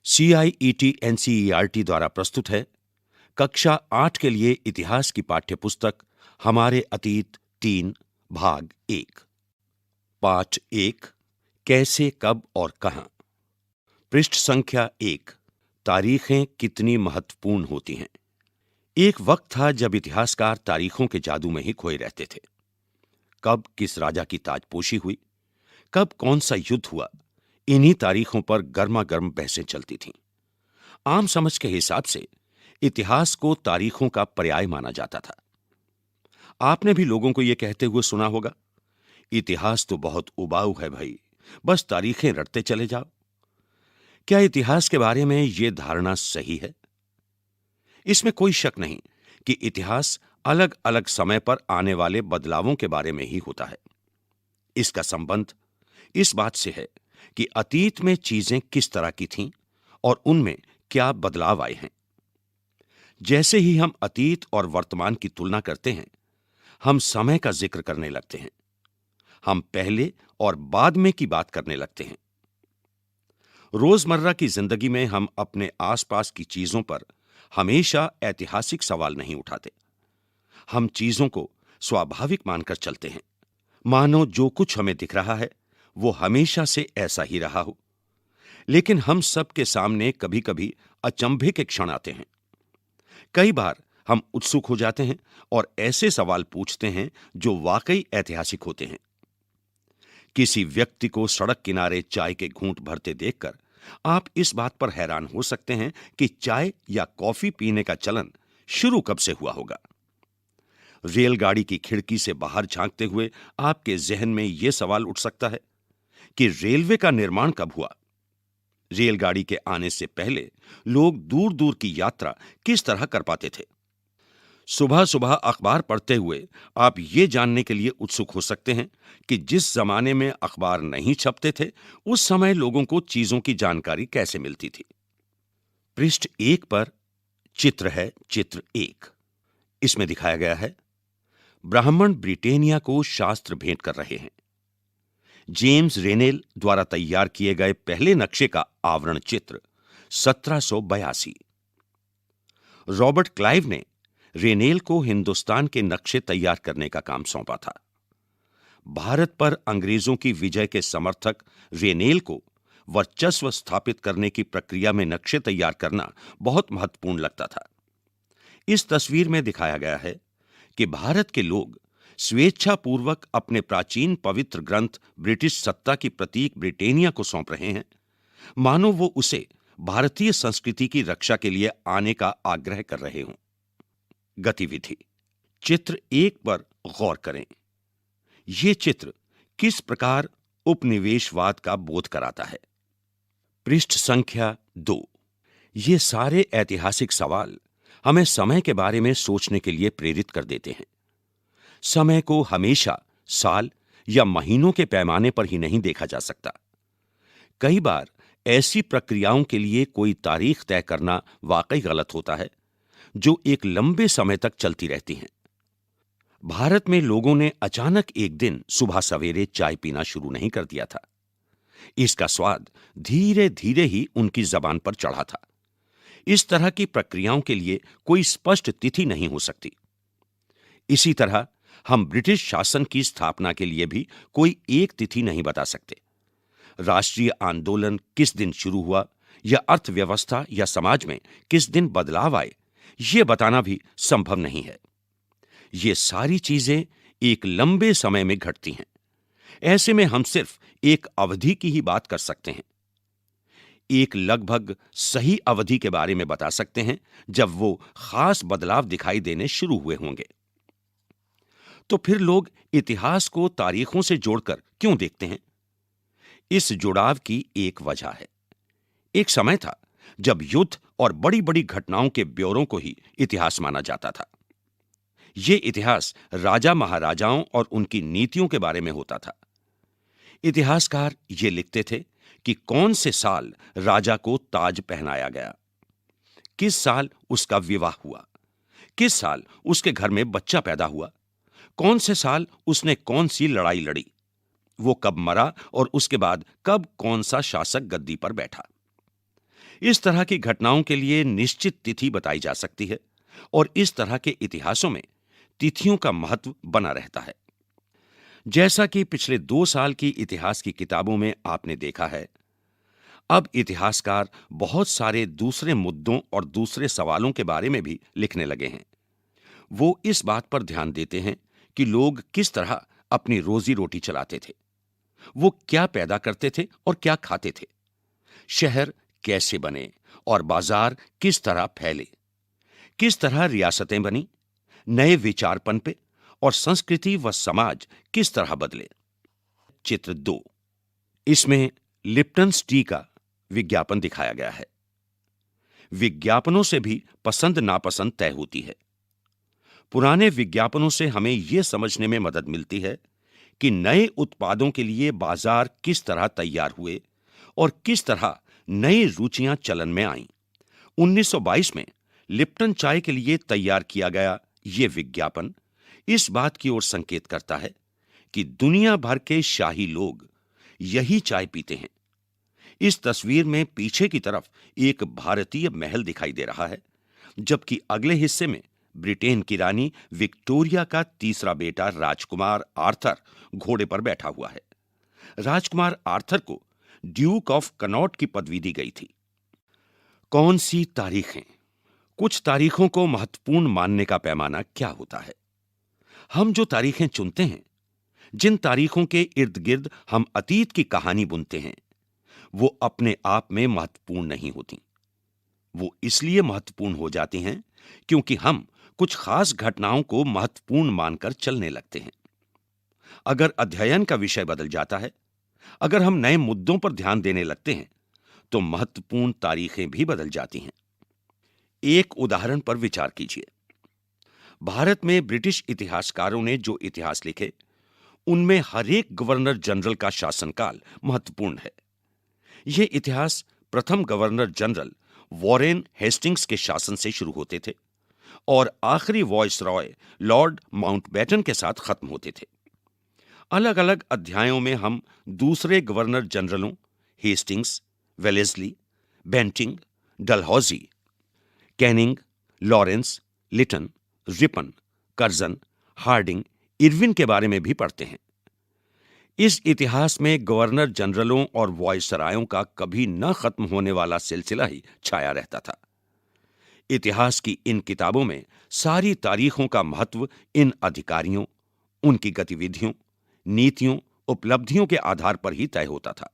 CIET NCERT द्वारा प्रस्तुत है कक्षा 8 के लिए इतिहास की पाठ्यपुस्तक हमारे अतीत 3 भाग 1। पाठ 1 कैसे, कब और कहां। पृष्ठ संख्या 1 तारीखें कितनी महत्वपूर्ण होती हैं। एक वक्त था जब इतिहासकार तारीखों के जादू में ही खोए रहते थे। कब किस राजा की ताजपोशी हुई, कब कौन सा युद्ध हुआ, इन्हीं तारीखों पर गर्मा गर्म बहसें चलती थीं। आम समझ के हिसाब से इतिहास को तारीखों का पर्याय माना जाता था। आपने भी लोगों को यह कहते हुए सुना होगा, इतिहास तो बहुत उबाऊ है भाई, बस तारीखें रटते चले जाओ। क्या इतिहास के बारे में यह धारणा सही है? इसमें कोई शक नहीं कि इतिहास अलग अलग समय पर आने वाले बदलावों के बारे में ही होता है। इसका संबंध इस बात से है कि अतीत में चीजें किस तरह की थीं और उनमें क्या बदलाव आए हैं। जैसे ही हम अतीत और वर्तमान की तुलना करते हैं, हम समय का जिक्र करने लगते हैं। हम पहले और बाद में की बात करने लगते हैं। रोजमर्रा की जिंदगी में हम अपने आसपास की चीजों पर हमेशा ऐतिहासिक सवाल नहीं उठाते। हम चीजों को स्वाभाविक मानकर चलते हैं, मानो जो कुछ हमें दिख रहा है वो हमेशा से ऐसा ही रहा हो। लेकिन हम सबके सामने कभी कभी अचंभे के क्षण आते हैं। कई बार हम उत्सुक हो जाते हैं और ऐसे सवाल पूछते हैं जो वाकई ऐतिहासिक होते हैं। किसी व्यक्ति को सड़क किनारे चाय के घूंट भरते देखकर आप इस बात पर हैरान हो सकते हैं कि चाय या कॉफी पीने का चलन शुरू कब से हुआ होगा। रेलगाड़ी की खिड़की से बाहर झांकते हुए आपके जहन में यह सवाल उठ सकता है कि रेलवे का निर्माण कब हुआ। रेलगाड़ी के आने से पहले लोग दूर दूर की यात्रा किस तरह कर पाते थे। सुबह सुबह अखबार पढ़ते हुए आप ये जानने के लिए उत्सुक हो सकते हैं कि जिस जमाने में अखबार नहीं छपते थे, उस समय लोगों को चीजों की जानकारी कैसे मिलती थी। पृष्ठ 1 पर चित्र है, चित्र 1। इसमें दिखाया गया है, ब्राह्मण ब्रिटेनिया को शास्त्र भेंट कर रहे हैं। जेम्स रेनेल द्वारा तैयार किए गए पहले नक्शे का आवरण चित्र 1782। रॉबर्ट क्लाइव ने रेनेल को हिंदुस्तान के नक्शे तैयार करने का काम सौंपा था। भारत पर अंग्रेजों की विजय के समर्थक रेनेल को वर्चस्व स्थापित करने की प्रक्रिया में नक्शे तैयार करना बहुत महत्वपूर्ण लगता था। इस तस्वीर में दिखाया गया है कि भारत के लोग स्वेच्छापूर्वक अपने प्राचीन पवित्र ग्रंथ ब्रिटिश सत्ता की प्रतीक ब्रिटेनिया को सौंप रहे हैं, मानो वो उसे भारतीय संस्कृति की रक्षा के लिए आने का आग्रह कर रहे हों। गतिविधि चित्र 1 पर गौर करें। यह चित्र किस प्रकार उपनिवेशवाद का बोध कराता है। पृष्ठ संख्या 2 ये सारे ऐतिहासिक सवाल हमें समय के बारे में सोचने के लिए प्रेरित कर देते हैं। समय को हमेशा साल या महीनों के पैमाने पर ही नहीं देखा जा सकता। कई बार ऐसी प्रक्रियाओं के लिए कोई तारीख तय करना वाकई गलत होता है, जो एक लंबे समय तक चलती रहती हैं। भारत में लोगों ने अचानक एक दिन सुबह सवेरे चाय पीना शुरू नहीं कर दिया था। इसका स्वाद धीरे धीरे ही उनकी जबान पर चढ़ा था। इस तरह की प्रक्रियाओं के लिए कोई स्पष्ट तिथि नहीं हो सकती। इसी तरह हम ब्रिटिश शासन की स्थापना के लिए भी कोई एक तिथि नहीं बता सकते। राष्ट्रीय आंदोलन किस दिन शुरू हुआ या अर्थव्यवस्था या समाज में किस दिन बदलाव आए, यह बताना भी संभव नहीं है। ये सारी चीजें एक लंबे समय में घटती हैं। ऐसे में हम सिर्फ एक अवधि की ही बात कर सकते हैं। एक लगभग सही अवधि के बारे में बता सकते हैं जब वो खास बदलाव दिखाई देने शुरू हुए होंगे। तो फिर लोग इतिहास को तारीखों से जोड़कर क्यों देखते हैं? इस जुड़ाव की एक वजह है। एक समय था जब युद्ध और बड़ी बड़ी घटनाओं के ब्यौरों को ही इतिहास माना जाता था। यह इतिहास राजा महाराजाओं और उनकी नीतियों के बारे में होता था। इतिहासकार ये लिखते थे कि कौन से साल राजा को ताज पहनाया गया, किस साल उसका विवाह हुआ, किस साल उसके घर में बच्चा पैदा हुआ, कौन से साल उसने कौन सी लड़ाई लड़ी, वो कब मरा और उसके बाद कब कौन सा शासक गद्दी पर बैठा। इस तरह की घटनाओं के लिए निश्चित तिथि बताई जा सकती है और इस तरह के इतिहासों में तिथियों का महत्व बना रहता है। जैसा कि पिछले 2 साल की इतिहास की किताबों में आपने देखा है, अब इतिहासकार बहुत सारे दूसरे मुद्दों और दूसरे सवालों के बारे में भी लिखने लगे हैं। वो इस बात पर ध्यान देते हैं कि लोग किस तरह अपनी रोजी रोटी चलाते थे, वो क्या पैदा करते थे और क्या खाते थे, शहर कैसे बने और बाजार किस तरह फैले, किस तरह रियासतें बनी, नए विचार पनपे और संस्कृति व समाज किस तरह बदले। चित्र 2, इसमें लिप्टन्स टी का विज्ञापन दिखाया गया है। विज्ञापनों से भी पसंद नापसंद तय होती है। पुराने विज्ञापनों से हमें यह समझने में मदद मिलती है कि नए उत्पादों के लिए बाजार किस तरह तैयार हुए और किस तरह नई रुचियां चलन में आईं। 1922 में लिप्टन चाय के लिए तैयार किया गया यह विज्ञापन इस बात की ओर संकेत करता है कि दुनिया भर के शाही लोग यही चाय पीते हैं। इस तस्वीर में पीछे की तरफ एक भारतीय महल दिखाई दे रहा है, जबकि अगले हिस्से में ब्रिटेन की रानी विक्टोरिया का तीसरा बेटा राजकुमार आर्थर घोड़े पर बैठा हुआ है। राजकुमार आर्थर को ड्यूक ऑफ कनॉट की पदवी दी गई थी। कौन सी तारीखें? कुछ तारीखों को महत्वपूर्ण मानने का पैमाना क्या होता है? हम जो तारीखें चुनते हैं, जिन तारीखों के इर्द गिर्द हम अतीत की कहानी बुनते हैं, वो अपने आप में महत्वपूर्ण नहीं होती। वो इसलिए महत्वपूर्ण हो जाती हैं क्योंकि हम कुछ खास घटनाओं को महत्वपूर्ण मानकर चलने लगते हैं। अगर अध्ययन का विषय बदल जाता है, अगर हम नए मुद्दों पर ध्यान देने लगते हैं, तो महत्वपूर्ण तारीखें भी बदल जाती हैं। एक उदाहरण पर विचार कीजिए। भारत में ब्रिटिश इतिहासकारों ने जो इतिहास लिखे, उनमें हर एक गवर्नर जनरल का शासनकाल महत्वपूर्ण है। यह इतिहास प्रथम गवर्नर जनरल वॉरेन हेस्टिंग्स के शासन से शुरू होते थे और आखिरी वॉइसरॉय लॉर्ड माउंटबेटन के साथ खत्म होते थे। अलग अलग अध्यायों में हम दूसरे गवर्नर जनरलों Hastings, Wellesley, Bentinck, Dalhousie, Canning, Lawrence, Lytton, Ripon, Curzon, Hardinge, Irwin के बारे में भी पढ़ते हैं। इस इतिहास में गवर्नर जनरलों और वॉइसरायों का कभी न खत्म होने वाला सिलसिला ही छाया रहता था। इतिहास की इन किताबों में सारी तारीखों का महत्व इन अधिकारियों, उनकी गतिविधियों, नीतियों, उपलब्धियों के आधार पर ही तय होता था।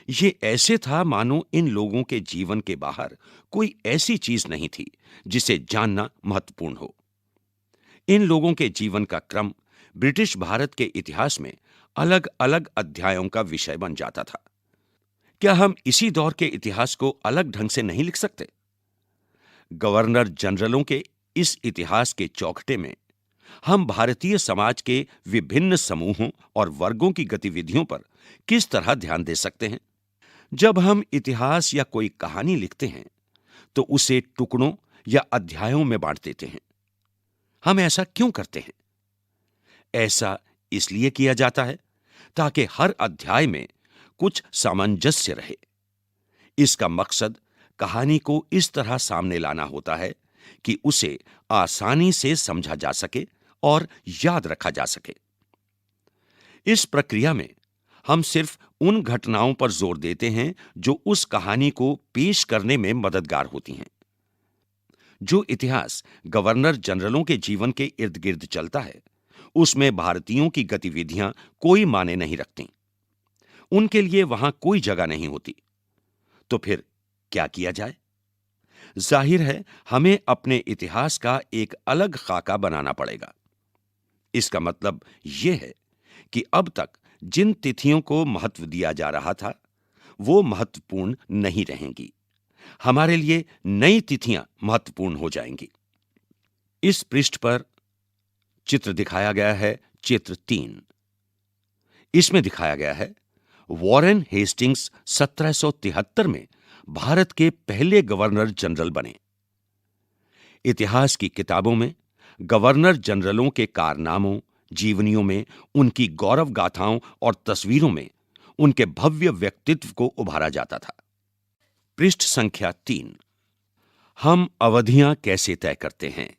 ये ऐसे था मानो इन लोगों के जीवन के बाहर कोई ऐसी चीज नहीं थी जिसे जानना महत्वपूर्ण हो। इन लोगों के जीवन का क्रम ब्रिटिश भारत के इतिहास में अलग अलग अध्यायों का विषय बन जाता था। क्या हम इसी दौर के इतिहास को अलग ढंग से नहीं लिख सकते? गवर्नर जनरलों के इस इतिहास के चौखटे में हम भारतीय समाज के विभिन्न समूहों और वर्गों की गतिविधियों पर किस तरह ध्यान दे सकते हैं? जब हम इतिहास या कोई कहानी लिखते हैं, तो उसे टुकड़ों या अध्यायों में बांट देते हैं। हम ऐसा क्यों करते हैं? ऐसा इसलिए किया जाता है ताकि हर अध्याय में कुछ सामंजस्य रहे। इसका मकसद कहानी को इस तरह सामने लाना होता है कि उसे आसानी से समझा जा सके और याद रखा जा सके। इस प्रक्रिया में हम सिर्फ उन घटनाओं पर जोर देते हैं जो उस कहानी को पेश करने में मददगार होती हैं। जो इतिहास गवर्नर जनरलों के जीवन के इर्द गिर्द चलता है, उसमें भारतीयों की गतिविधियां कोई माने नहीं रखती। उनके लिए वहां कोई जगह नहीं होती। तो फिर क्या किया जाए? जाहिर है, हमें अपने इतिहास का एक अलग खाका बनाना पड़ेगा। इसका मतलब यह है कि अब तक जिन तिथियों को महत्व दिया जा रहा था, वो महत्वपूर्ण नहीं रहेंगी। हमारे लिए नई तिथियां महत्वपूर्ण हो जाएंगी। इस पृष्ठ पर चित्र दिखाया गया है, चित्र 3। इसमें दिखाया गया है वॉरेन हेस्टिंग्स 1773 में भारत के पहले गवर्नर जनरल बने। इतिहास की किताबों में गवर्नर जनरलों के कारनामों, जीवनियों में, उनकी गौरव गाथाओं और तस्वीरों में उनके भव्य व्यक्तित्व को उभारा जाता था। पृष्ठ संख्या 3। हम अवधियां कैसे तय करते हैं?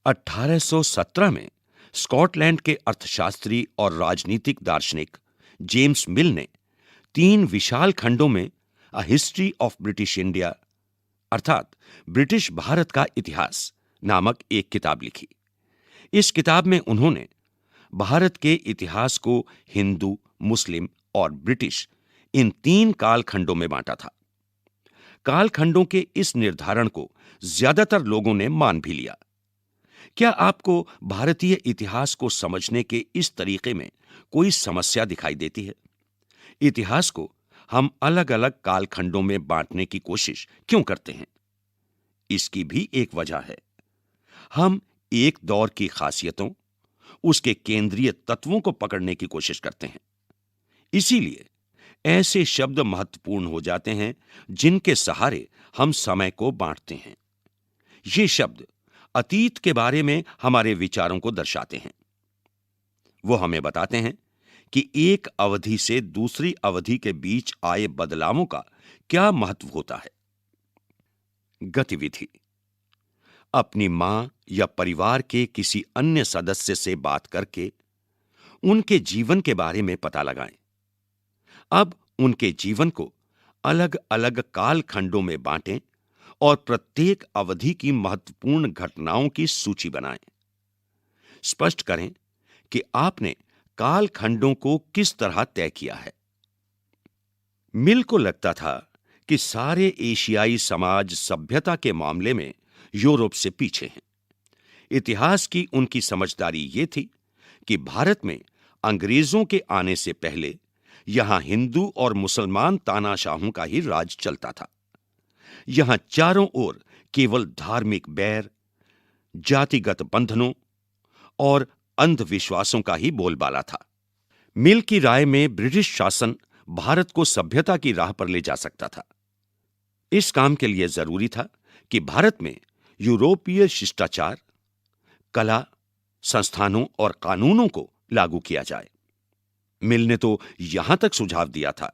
1817 में स्कॉटलैंड के अर्थशास्त्री और राजनीतिक दार्शनिक जेम्स मिल ने 3 विशाल खंडों में a history of British India अर्थात ब्रिटिश भारत का इतिहास नामक एक किताब लिखी। इस किताब में उन्होंने भारत के इतिहास को हिंदू, मुस्लिम और ब्रिटिश इन 3 कालखंडों में बांटा था। कालखंडों के इस निर्धारण को ज्यादातर लोगों ने मान भी लिया। क्या आपको भारतीय इतिहास को समझने के इस तरीके में कोई समस्या दिखाई देती है? इतिहास को हम अलग-अलग कालखंडों में बांटने की कोशिश क्यों करते हैं? इसकी भी एक वजह है। हम एक दौर की खासियतों, उसके केंद्रीय तत्वों को पकड़ने की कोशिश करते हैं। इसीलिए ऐसे शब्द महत्वपूर्ण हो जाते हैं जिनके सहारे हम समय को बांटते हैं। ये शब्द अतीत के बारे में हमारे विचारों को दर्शाते हैं। वो हमें बताते हैं कि एक अवधि से दूसरी अवधि के बीच आए बदलावों का क्या महत्व होता है। गतिविधि: अपनी मां या परिवार के किसी अन्य सदस्य से बात करके उनके जीवन के बारे में पता लगाएं। अब उनके जीवन को अलग-अलग कालखंडों में बांटें और प्रत्येक अवधि की महत्वपूर्ण घटनाओं की सूची बनाएं। स्पष्ट करें कि आपने कालखंडों को किस तरह तय किया है। मिल को लगता था कि सारे एशियाई समाज सभ्यता के मामले में यूरोप से पीछे हैं। इतिहास की उनकी समझदारी यह थी कि भारत में अंग्रेजों के आने से पहले यहां हिंदू और मुसलमान तानाशाहों का ही राज चलता था। यहां चारों ओर केवल धार्मिक बैर, जातिगत बंधनों और अंधविश्वासों का ही बोलबाला था। मिल की राय में ब्रिटिश शासन भारत को सभ्यता की राह पर ले जा सकता था। इस काम के लिए जरूरी था कि भारत में यूरोपीय शिष्टाचार, कला, संस्थानों और कानूनों को लागू किया जाए। मिल ने तो यहां तक सुझाव दिया था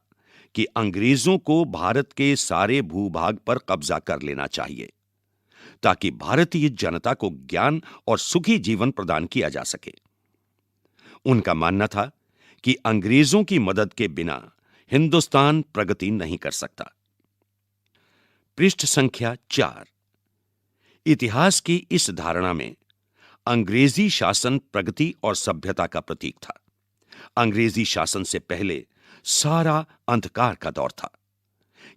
कि अंग्रेजों को भारत के सारे भूभाग पर कब्जा कर लेना चाहिए ताकि भारतीय जनता को ज्ञान और सुखी जीवन प्रदान किया जा सके। उनका मानना था कि अंग्रेजों की मदद के बिना हिंदुस्तान प्रगति नहीं कर सकता। पृष्ठ संख्या 4। इतिहास की इस धारणा में अंग्रेजी शासन प्रगति और सभ्यता का प्रतीक था। अंग्रेजी शासन से पहले सारा अंधकार का दौर था।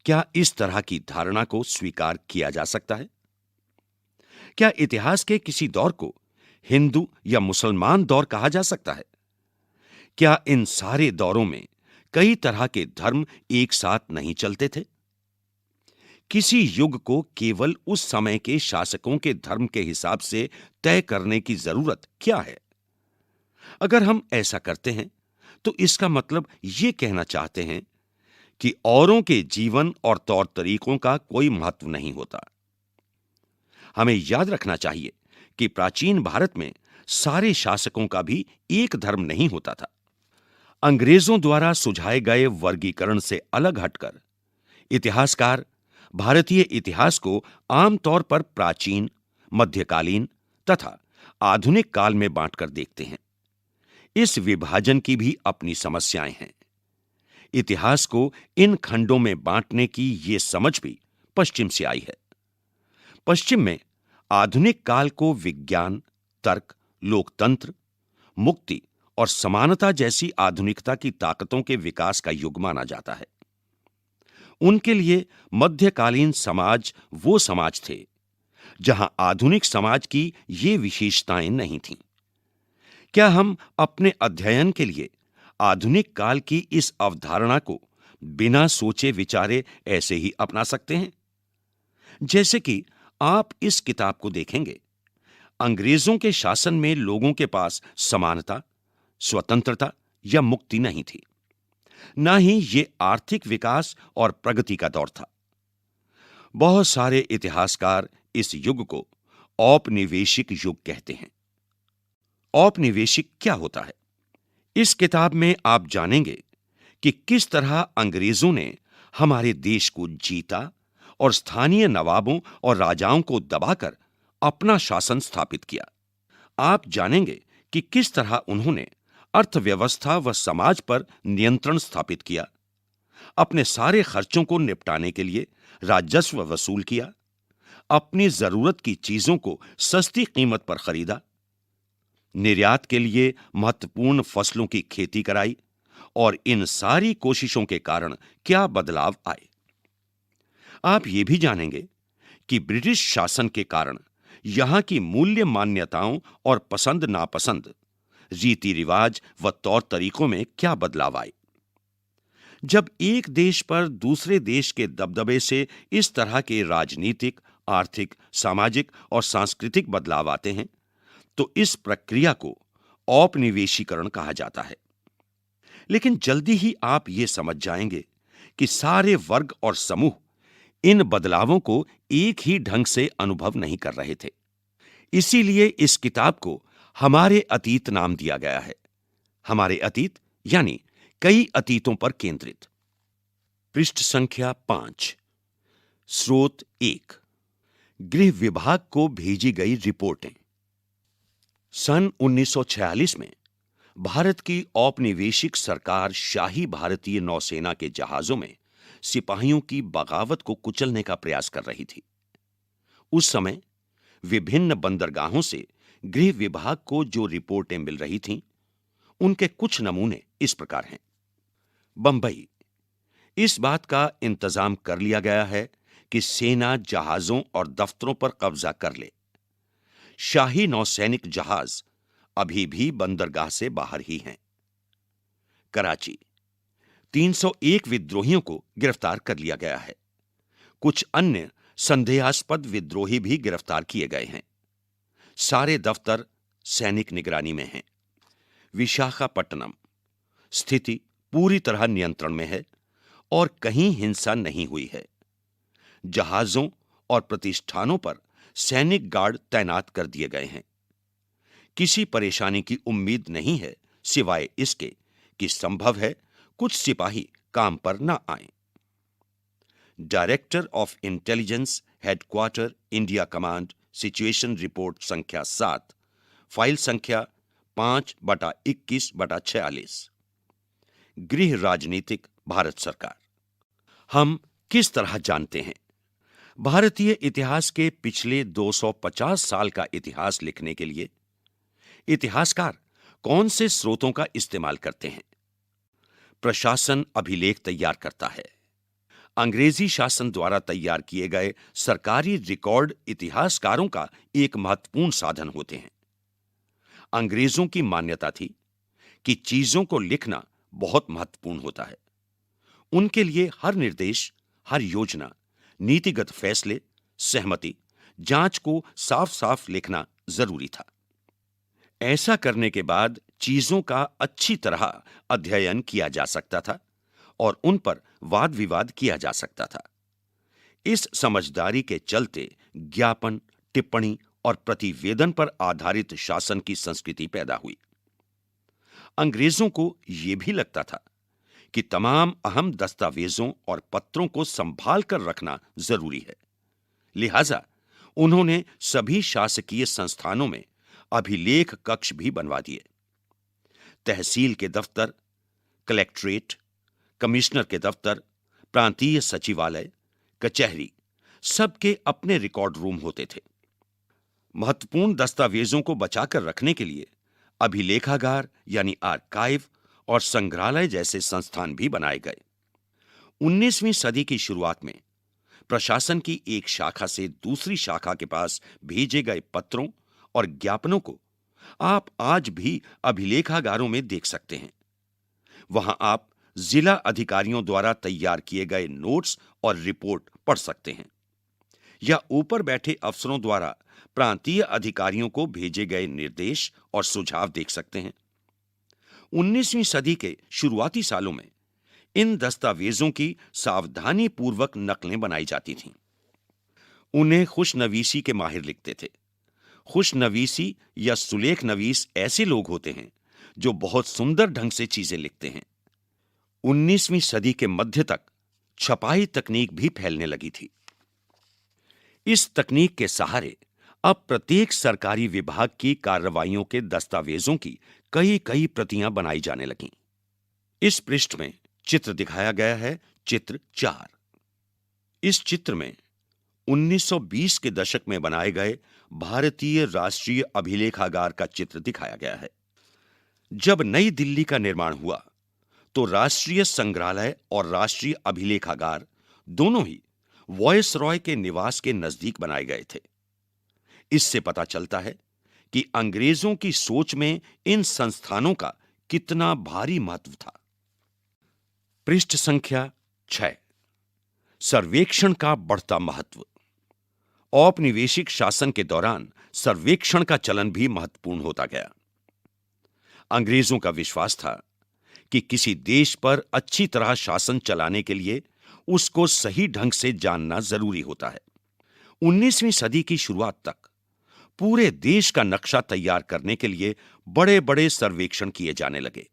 क्या इस तरह की धारणा को स्वीकार किया जा सकता है? क्या इतिहास के किसी दौर को हिंदू या मुसलमान दौर कहा जा सकता है? क्या इन सारे दौरों में कई तरह के धर्म एक साथ नहीं चलते थे? किसी युग को केवल उस समय के शासकों के धर्म के हिसाब से तय करने की जरूरत क्या है? अगर हम ऐसा करते हैं तो इसका मतलब यह कहना चाहते हैं कि औरों के जीवन और तौर तरीकों का कोई महत्व नहीं होता। हमें याद रखना चाहिए कि प्राचीन भारत में सारे शासकों का भी एक धर्म नहीं होता था। अंग्रेजों द्वारा सुझाए गए वर्गीकरण से अलग हटकर इतिहासकार भारतीय इतिहास को आमतौर पर प्राचीन, मध्यकालीन तथा आधुनिक काल में बांटकर देखते हैं। इस विभाजन की भी अपनी समस्याएं हैं। इतिहास को इन खंडों में बांटने की यह समझ भी पश्चिम से आई है। पश्चिम में आधुनिक काल को विज्ञान, तर्क, लोकतंत्र, मुक्ति और समानता जैसी आधुनिकता की ताकतों के विकास का युग माना जाता है। उनके लिए मध्यकालीन समाज वो समाज थे जहां आधुनिक समाज की ये विशेषताएं नहीं थीं। क्या हम अपने अध्ययन के लिए आधुनिक काल की इस अवधारणा को बिना सोचे विचारे ऐसे ही अपना सकते हैं? जैसे कि आप इस किताब को देखेंगे, अंग्रेजों के शासन में लोगों के पास समानता, स्वतंत्रता या मुक्ति नहीं थी। ना ही ये आर्थिक विकास और प्रगति का दौर था। बहुत सारे इतिहासकार इस युग को औपनिवेशिक युग कहते हैं। औपनिवेशिक क्या होता है? इस किताब में आप जानेंगे कि किस तरह अंग्रेजों ने हमारे देश को जीता और स्थानीय नवाबों और राजाओं को दबाकर अपना शासन स्थापित किया। आप जानेंगे कि किस तरह उन्होंने अर्थव्यवस्था व समाज पर नियंत्रण स्थापित किया, अपने सारे खर्चों को निपटाने के लिए राजस्व वसूल किया, अपनी जरूरत की चीजों को सस्ती कीमत पर खरीदा, निर्यात के लिए महत्वपूर्ण फसलों की खेती कराई और इन सारी कोशिशों के कारण क्या बदलाव आए। आप ये भी जानेंगे कि ब्रिटिश शासन के कारण यहां की मूल्य मान्यताओं और पसंद नापसंद, रीति रिवाज व तौर तरीकों में क्या बदलाव आए। जब एक देश पर दूसरे देश के दबदबे से इस तरह के राजनीतिक, आर्थिक, सामाजिक और सांस्कृतिक बदलाव आते हैं, तो इस प्रक्रिया को औपनिवेशीकरण कहा जाता है। लेकिन जल्दी ही आप ये समझ जाएंगे कि सारे वर्ग और समूह इन बदलावों को एक ही ढंग से अनुभव नहीं कर रहे थे। इसीलिए इस किताब को हमारे अतीत नाम दिया गया है। हमारे अतीत यानी कई अतीतों पर केंद्रित। पृष्ठ संख्या 5। स्रोत 1। गृह विभाग को भेजी गई रिपोर्टें। सन 1946 में भारत की औपनिवेशिक सरकार शाही भारतीय नौसेना के जहाजों में सिपाहियों की बगावत को कुचलने का प्रयास कर रही थी। उस समय विभिन्न बंदरगाहों से गृह विभाग को जो रिपोर्टें मिल रही थीं, उनके कुछ नमूने इस प्रकार हैं। बंबई, इस बात का इंतजाम कर लिया गया है कि सेना जहाजों और दफ्तरों पर कब्जा कर ले। शाही नौसैनिक जहाज अभी भी बंदरगाह से बाहर ही हैं। कराची, 301 विद्रोहियों को गिरफ्तार कर लिया गया है। कुछ अन्य संदेहास्पद विद्रोही भी गिरफ्तार किए गए हैं। सारे दफ्तर सैनिक निगरानी में हैं। विशाखापट्टनम, स्थिति पूरी तरह नियंत्रण में है और कहीं हिंसा नहीं हुई है। जहाजों और प्रतिष्ठानों पर सैनिक गार्ड तैनात कर दिए गए हैं। किसी परेशानी की उम्मीद नहीं है, सिवाय इसके कि संभव है कुछ सिपाही काम पर न आएं। Director of intelligence, headquarter, India command, situation report संख्या 7, फाइल संख्या 5/21/46। गृह राजनीतिक, भारत सरकार। हम किस तरह जानते हैं? भारतीय इतिहास के पिछले 250 साल का इतिहास लिखने के लिए इतिहासकार कौन से स्रोतों का इस्तेमाल करते हैं? प्रशासन अभिलेख तैयार करता है। अंग्रेजी शासन द्वारा तैयार किए गए सरकारी रिकॉर्ड इतिहासकारों का एक महत्वपूर्ण साधन होते हैं। अंग्रेजों की मान्यता थी कि चीजों को लिखना बहुत महत्वपूर्ण होता है। उनके लिए हर निर्देश, हर योजना, नीतिगत फैसले, सहमति, जांच को साफ साफ लिखना जरूरी था। ऐसा करने के बाद चीजों का अच्छी तरह अध्ययन किया जा सकता था और उन पर वाद विवाद किया जा सकता था। इस समझदारी के चलते ज्ञापन, टिप्पणी और प्रतिवेदन पर आधारित शासन की संस्कृति पैदा हुई। अंग्रेजों को यह भी लगता था कि तमाम अहम दस्तावेजों और पत्रों को संभाल कर रखना जरूरी है। लिहाजा उन्होंने सभी शासकीय संस्थानों में अभिलेख कक्ष भी बनवा दिए। तहसील के दफ्तर, कलेक्ट्रेट, कमिश्नर के दफ्तर, प्रांतीय सचिवालय, कचहरी, सबके अपने रिकॉर्ड रूम होते थे। महत्वपूर्ण दस्तावेजों को बचाकर रखने के लिए अभिलेखागार यानी आर्काइव और संग्रहालय जैसे संस्थान भी बनाए गए। 19वीं सदी की शुरुआत में प्रशासन की एक शाखा से दूसरी शाखा के पास भेजे गए पत्रों और ज्ञापनों को आप आज भी अभिलेखागारों में देख सकते हैं। वहां आप जिला अधिकारियों द्वारा तैयार किए गए नोट्स और रिपोर्ट पढ़ सकते हैं या ऊपर बैठे अफसरों द्वारा प्रांतीय अधिकारियों को भेजे गए निर्देश और सुझाव देख सकते हैं। 19वीं सदी के शुरुआती सालों में इन दस्तावेजों की सावधानी पूर्वक नकलें बनाई जाती थीं। उन्हें खुशनवीसी के माहिर लिखते थे। खुशनवीसी या सुलेख नवीस ऐसे लोग होते हैं जो बहुत सुंदर ढंग से चीजें लिखते हैं। 19वीं सदी के मध्य तक छपाई तकनीक भी फैलने लगी थी। इस तकनीक के सहारे अब प्रत्येक सरकारी विभाग की कार्रवाइयों के दस्तावेजों की कई कई प्रतियां बनाई जाने लगीं। इस पृष्ठ में चित्र दिखाया गया है, चित्र 4। इस चित्र में 1920 के दशक में बनाए गए भारतीय राष्ट्रीय अभिलेखागार का चित्र दिखाया गया है। जब नई दिल्ली का निर्माण हुआ तो राष्ट्रीय संग्रहालय और राष्ट्रीय अभिलेखागार दोनों ही वॉयसरॉय के निवास के नजदीक बनाए गए थे। इससे पता चलता है कि अंग्रेजों की सोच में इन संस्थानों का कितना भारी महत्व था। पृष्ठ संख्या 6, सर्वेक्षण का बढ़ता महत्व। औपनिवेशिक शासन के दौरान सर्वेक्षण का चलन भी महत्वपूर्ण होता गया। अंग्रेजों का विश्वास था कि किसी देश पर अच्छी तरह शासन चलाने के लिए उसको सही ढंग से जानना जरूरी होता है। 19वीं सदी की शुरुआत तक पूरे देश का नक्शा तैयार करने के लिए बड़े बड़े सर्वेक्षण किए जाने लगे।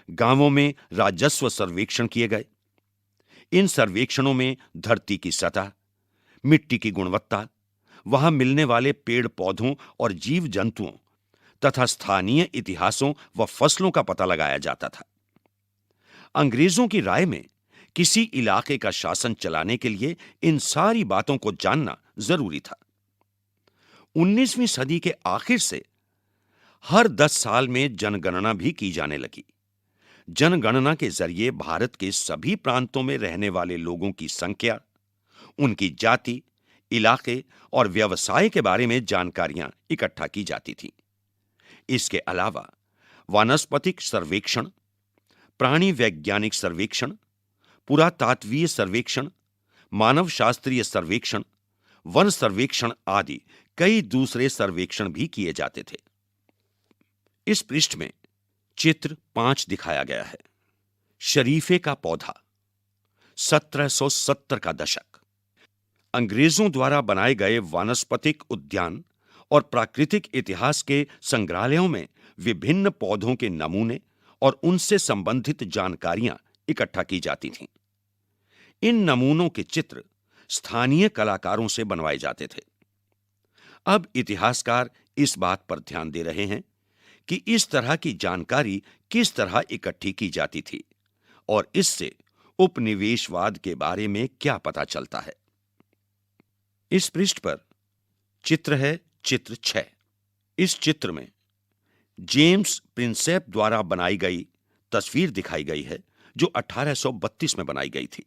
गांवों में राजस्व सर्वेक्षण किए गए। इन सर्वेक्षणों में धरती की सतह, मिट्टी की गुणवत्ता, वहां मिलने वाले पेड़ पौधों और जीव जंतुओं तथा स्थानीय इतिहासों व फसलों का पता लगाया जाता था। अंग्रेजों की राय में किसी इलाके का शासन चलाने के लिए इन सारी बातों को जानना जरूरी था। 19वीं सदी के आखिर से हर 10 साल में जनगणना भी की जाने लगी। जनगणना के जरिए भारत के सभी प्रांतों में रहने वाले लोगों की संख्या, उनकी जाति, इलाके और व्यवसाय के बारे में जानकारियां इकट्ठा की जाती थीं। इसके अलावा वानस्पतिक सर्वेक्षण, प्राणी वैज्ञानिक सर्वेक्षण, पुरातात्वीय सर्वेक्षण, मानव शास्त्रीय सर्वेक्षण, वन सर्वेक्षण आदि कई दूसरे सर्वेक्षण भी किए जाते थे। इस पृष्ठ में चित्र 5 दिखाया गया है। शरीफे का पौधा, 1770 का दशक। अंग्रेजों द्वारा बनाए गए वानस्पतिक उद्यान और प्राकृतिक इतिहास के संग्रहालयों में विभिन्न पौधों के नमूने और उनसे संबंधित जानकारियां इकट्ठा की जाती थीं। इन नमूनों के चित्र स्थानीय कलाकारों से बनवाए जाते थे। अब इतिहासकार इस बात पर ध्यान दे रहे हैं कि इस तरह की जानकारी किस तरह इकट्ठी की जाती थी और इससे उपनिवेशवाद के बारे में क्या पता चलता है। इस पृष्ठ पर चित्र है, चित्र 6। इस चित्र में जेम्स प्रिंसेप द्वारा बनाई गई तस्वीर दिखाई गई है जो 1832 में बनाई गई थी।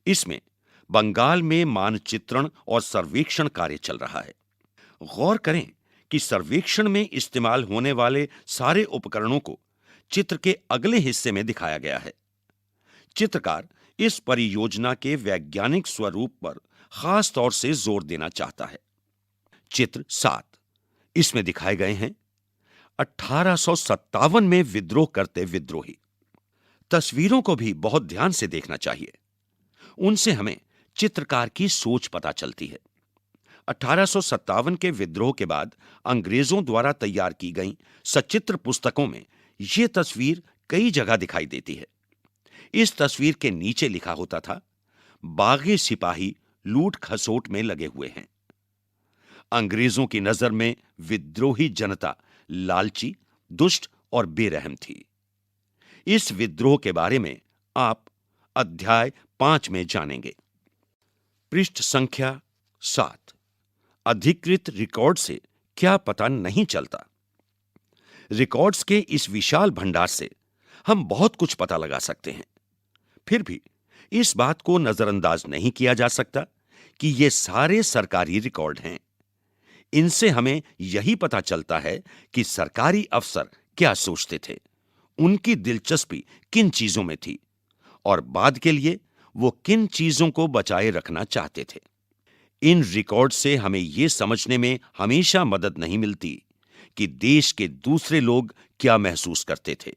इसमें बंगाल में मानचित्रण और सर्वेक्षण कार्य चल रहा है। गौर करें कि सर्वेक्षण में इस्तेमाल होने वाले सारे उपकरणों को चित्र के अगले हिस्से में दिखाया गया है। चित्रकार इस परियोजना के वैज्ञानिक स्वरूप पर खास तौर से जोर देना चाहता है। चित्र 7, इसमें दिखाए गए हैं 1857 में विद्रोह करते विद्रोही। तस्वीरों को भी बहुत ध्यान से देखना चाहिए। उनसे हमें चित्रकार की सोच पता चलती है। 1857 के विद्रोह के बाद अंग्रेजों द्वारा तैयार की गई सचित्र पुस्तकों में यह तस्वीर कई जगह दिखाई देती है। इस तस्वीर के नीचे लिखा होता था, बागी सिपाही लूट खसोट में लगे हुए हैं। अंग्रेजों की नजर में विद्रोही जनता लालची, दुष्ट और बेरहम थी। इस विद्रोह के बारे में आप अध्याय 5 में जानेंगे। पृष्ठ संख्या 7, अधिकृत रिकॉर्ड से क्या पता नहीं चलता। रिकॉर्ड्स के इस विशाल भंडार से हम बहुत कुछ पता लगा सकते हैं। फिर भी इस बात को नजरअंदाज नहीं किया जा सकता कि ये सारे सरकारी रिकॉर्ड हैं। इनसे हमें यही पता चलता है कि सरकारी अफसर क्या सोचते थे, उनकी दिलचस्पी किन चीजों में थी और बाद के लिए वो किन चीजों को बचाए रखना चाहते थे। इन रिकॉर्ड से हमें यह समझने में हमेशा मदद नहीं मिलती कि देश के दूसरे लोग क्या महसूस करते थे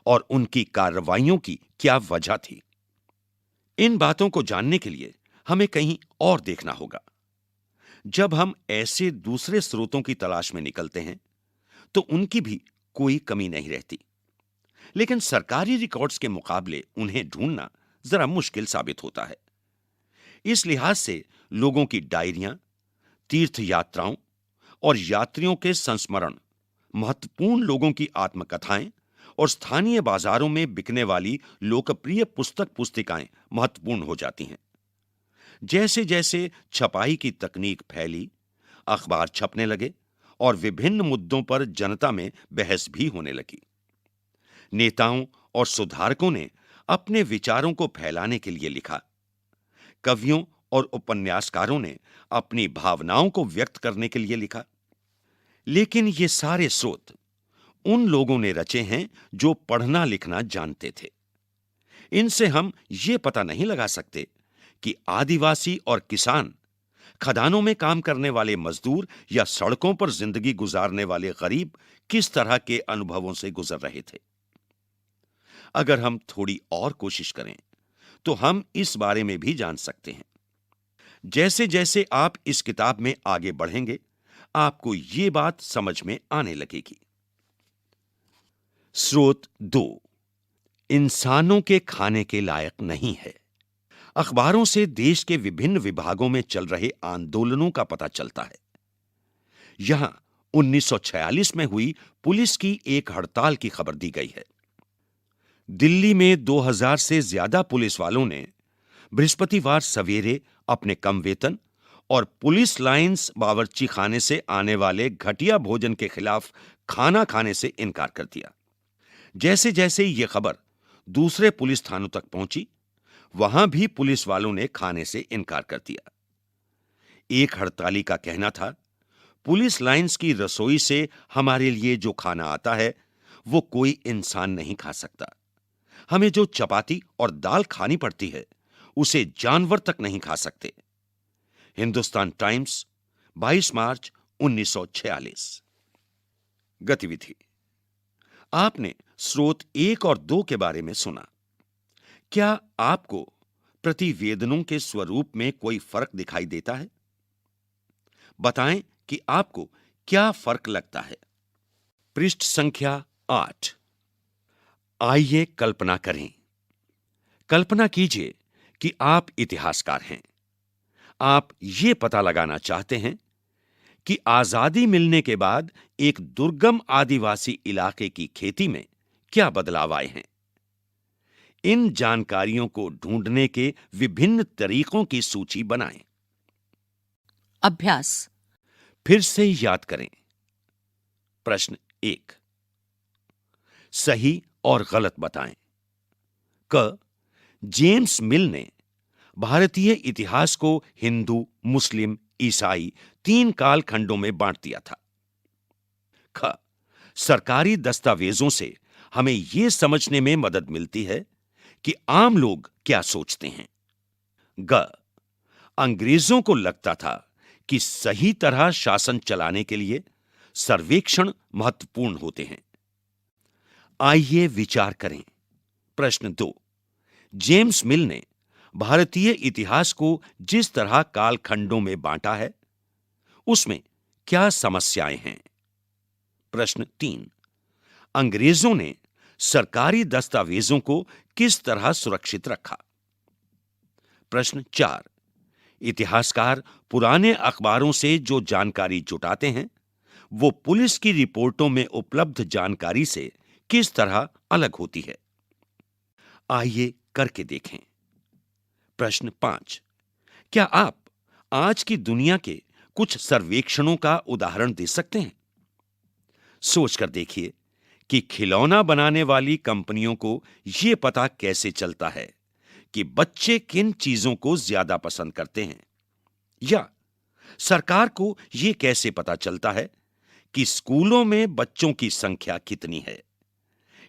और उनकी कार्रवाइयों की क्या वजह थी। इन बातों को जानने के लिए हमें कहीं और देखना होगा। जब हम ऐसे दूसरे स्रोतों की तलाश में निकलते हैं तो उनकी भी कोई कमी नहीं रहती, लेकिन सरकारी रिकॉर्ड्स के मुकाबले उन्हें ढूंढना जरा मुश्किल साबित होता है। इस लिहाज से लोगों की डायरियां, तीर्थ यात्राओं और यात्रियों के संस्मरण, महत्वपूर्ण लोगों की आत्मकथाएं और स्थानीय बाजारों में बिकने वाली लोकप्रिय पुस्तिकाएं महत्वपूर्ण हो जाती हैं। जैसे जैसे छपाई की तकनीक फैली, अखबार छपने लगे और विभिन्न मुद्दों पर जनता में बहस भी होने लगी। नेताओं और सुधारकों ने अपने विचारों को फैलाने के लिए लिखा। कवियों और उपन्यासकारों ने अपनी भावनाओं को व्यक्त करने के लिए लिखा। लेकिन ये सारे स्रोत उन लोगों ने रचे हैं जो पढ़ना लिखना जानते थे। इनसे हम ये पता नहीं लगा सकते कि आदिवासी और किसान, खदानों में काम करने वाले मजदूर या सड़कों पर जिंदगी गुजारने वाले गरीब किस तरह के अनुभवों से गुजर रहे थे। अगर हम थोड़ी और कोशिश करें तो हम इस बारे में भी जान सकते हैं। जैसे जैसे आप इस किताब में आगे बढ़ेंगे, आपको यह बात समझ में आने लगेगी। स्रोत 2, इंसानों के खाने के लायक नहीं है। अखबारों से देश के विभिन्न विभागों में चल रहे आंदोलनों का पता चलता है। यहां 1946 में हुई पुलिस की एक हड़ताल की खबर दी गई है। दिल्ली में 2000 से ज्यादा पुलिस वालों ने बृहस्पतिवार सवेरे अपने कम वेतन और पुलिस लाइंस बावर्ची खाने से आने वाले घटिया भोजन के खिलाफ खाना खाने से इनकार कर दिया। जैसे जैसे यह खबर दूसरे पुलिस थानों तक पहुंची, वहां भी पुलिस वालों ने खाने से इनकार कर दिया। एक हड़ताली का कहना था, पुलिस लाइंस की रसोई से हमारे लिए जो खाना आता है वो कोई इंसान नहीं खा सकता। हमें जो चपाती और दाल खानी पड़ती है उसे जानवर तक नहीं खा सकते। हिंदुस्तान टाइम्स, 22 मार्च 1946। गतिविधि। आपने स्रोत 1 और 2 के बारे में सुना। क्या आपको प्रतिवेदनों के स्वरूप में कोई फर्क दिखाई देता है? बताएं कि आपको क्या फर्क लगता है। पृष्ठ संख्या 8। आइए कल्पना करें। कल्पना कीजिए कि आप इतिहासकार हैं। आप ये पता लगाना चाहते हैं कि आजादी मिलने के बाद एक दुर्गम आदिवासी इलाके की खेती में क्या बदलाव आए हैं। इन जानकारियों को ढूंढने के विभिन्न तरीकों की सूची बनाएं। अभ्यास। फिर से याद करें। प्रश्न 1, सही और गलत बताएं। क, जेम्स मिल ने भारतीय इतिहास को हिंदू, मुस्लिम, ईसाई 3 कालखंडों में बांट दिया था। ख, सरकारी दस्तावेजों से हमें यह समझने में मदद मिलती है कि आम लोग क्या सोचते हैं। ग, अंग्रेजों को लगता था कि सही तरह शासन चलाने के लिए सर्वेक्षण महत्वपूर्ण होते हैं। आइए विचार करें। प्रश्न 2, जेम्स मिल ने भारतीय इतिहास को जिस तरह कालखंडों में बांटा है उसमें क्या समस्याएं हैं। प्रश्न 3, अंग्रेजों ने सरकारी दस्तावेजों को किस तरह सुरक्षित रखा। प्रश्न 4, इतिहासकार पुराने अखबारों से जो जानकारी जुटाते हैं वो पुलिस की रिपोर्टों में उपलब्ध जानकारी से किस तरह अलग होती है। आइए करके देखें। प्रश्न 5, क्या आप आज की दुनिया के कुछ सर्वेक्षणों का उदाहरण दे सकते हैं। सोचकर देखिए कि खिलौना बनाने वाली कंपनियों को यह पता कैसे चलता है कि बच्चे किन चीजों को ज्यादा पसंद करते हैं, या सरकार को यह कैसे पता चलता है कि स्कूलों में बच्चों की संख्या कितनी है।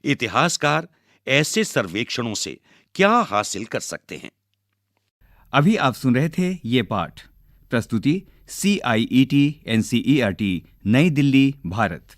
इतिहासकार ऐसे सर्वेक्षणों से क्या हासिल कर सकते हैं। अभी आप सुन रहे थे ये पाठ। प्रस्तुति CIET NCERT नई दिल्ली, भारत।